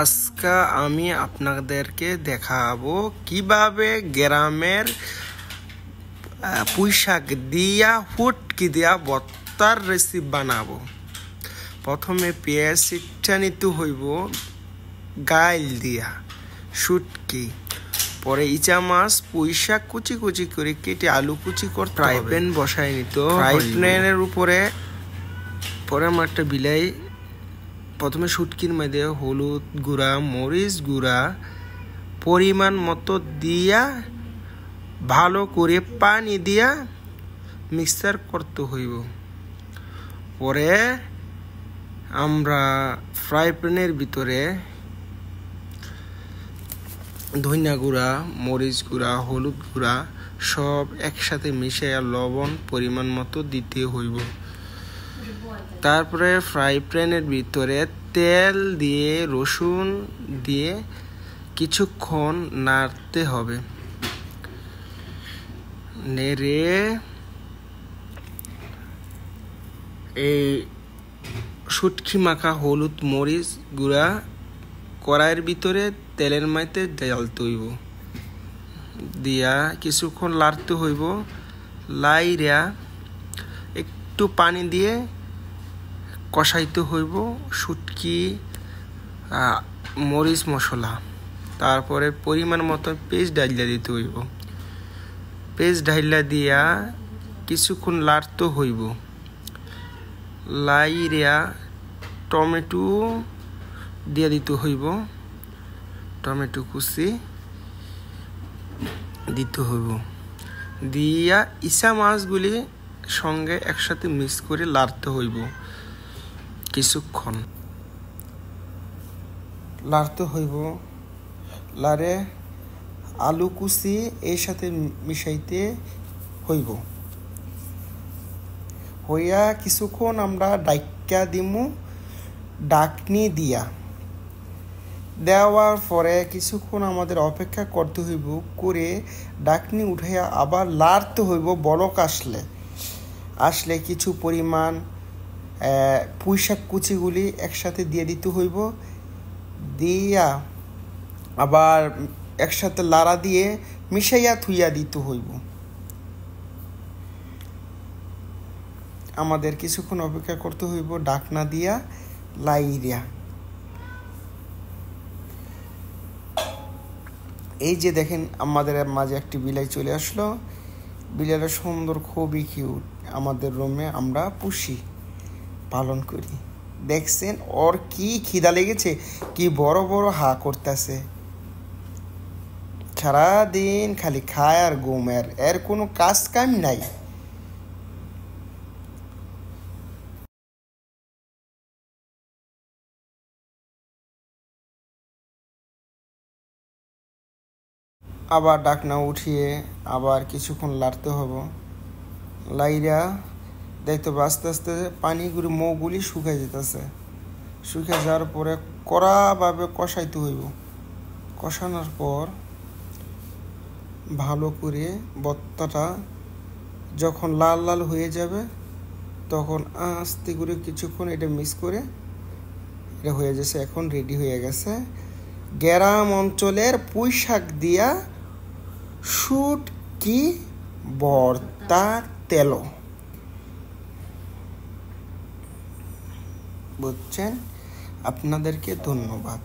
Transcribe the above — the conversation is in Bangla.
আজকে আমি আপনাদেরকে দেখাবো কিভাবে গ্রামের পুঁইশাক দিয়া ফুটকি দিয়া ভর্তার রেসিপি বানাবো। প্রথমে পেঁয়াজ সিটটা নিতে হইব গাইল দিয়া শুটকি, পরে ইচা মাছ পুঁইশাক কুচি কুচি করে কেটে আলু কুচি করে ফ্রাই প্যান বসাই নিত। ফ্রাই প্যানের উপরে পরে আমার একটা বিলাই প্রথমে শুটকির মধ্যে হলুদ গুঁড়া মরিচ গুঁড়া পরিমাণ মতো দিয়া ভালো করে পানি দিয়া মিক্সার করতে হইব। পরে আমরা ফ্রাই প্যানের ভিতরে ধনিয়া গুঁড়া মরিচ গুঁড়া হলুদ গুঁড়া সব একসাথে মিশিয়ে লবণ পরিমাণ মতো দিতে হইব। তারপরে ফ্রাই প্যানের ভিতরে তেল দিয়ে রসুন দিয়ে কিছুক্ষণ নাড়তে হবে। নেড়ে এই শুটকি মাখা হলুদ মরিচ গুঁড়া কড়াইয়ের ভিতরে তেলের মাইতে ঢালতে হইব, দিয়া কিছুক্ষণ লাড়তে হইব। লাইরা একটু পানি দিয়ে কষাইতে হইব শুটকি মরিচ মশলা। তারপরে পরিমাণ মতো পেস্ট ডাইলা দিতে হইব। পেস্ট ডাইলা দিয়া কিছুক্ষণ লাড়তে হইব। লাইরা টমেটো দিয়ে দিতে হইব, টমেটো কুচি দিতে হইব। দিয়া ইচা মাছগুলি সঙ্গে একসাথে মিক্স করে লাড়তে হইব। কিছুক্ষণ লাড়তে হইব। লাড়ে আলু কুচি এর সাথে মিশাইতে হইব। হইয়া কিছুক্ষণ আমরা ডাইকা দিমু ডাকনি দিয়া। দেওয়ার পরে কিছুক্ষণ আমাদের অপেক্ষা করতে হইব, করে ডাকনি উঠাইয়া আবার লাড়তে হইব। বলক আসলে কিছু পরিমাণ পুঁইশাক কুচিগুলি একসাথে দিয়ে দিতে হইব। দিয়া আবার একসাথে লাড়া দিয়ে মিশাইয়া থুইয়া দিতে হইব। আমাদের কিছুক্ষণ অপেক্ষা করতে হইব ডাকনা দিয়া লাইরিয়া। এই যে দেখেন আমাদের মাঝে একটি বিলাই চলে আসলো। বিলাইটা সুন্দর, খুবই কিউট। আমাদের রুমে আমরা পুষি, পালন করি। দেখছেন ওর কি খিদা লেগেছে, কি বড় বড় হা করতেছে। সারাদিন খালি খায় আর ঘুমের, এর কোনো কাজ কাম নাই। আবার ডাকনা উঠিয়ে আবার কিছুক্ষণ লাড়তে হবে। লাইরা দেখতে আস্তে আস্তে পানিগুলি মৌগুলি শুকাই যেতেছে। শুকিয়ে যাওয়ার পরে কড়াভাবে কষাইতে হইব। কষানোর পর ভালো করে ভর্তাটা যখন লাল লাল হয়ে যাবে তখন আস্তে করে কিছুক্ষণ এটা মিক্স করে এটা হয়ে গেছে। এখন রেডি হয়ে গেছে গ্রাম অঞ্চলের পুঁইশাক দিয়া শুটকি ভর্তা তেল। বুঝছেন? আপনাদেরকে ধন্যবাদ।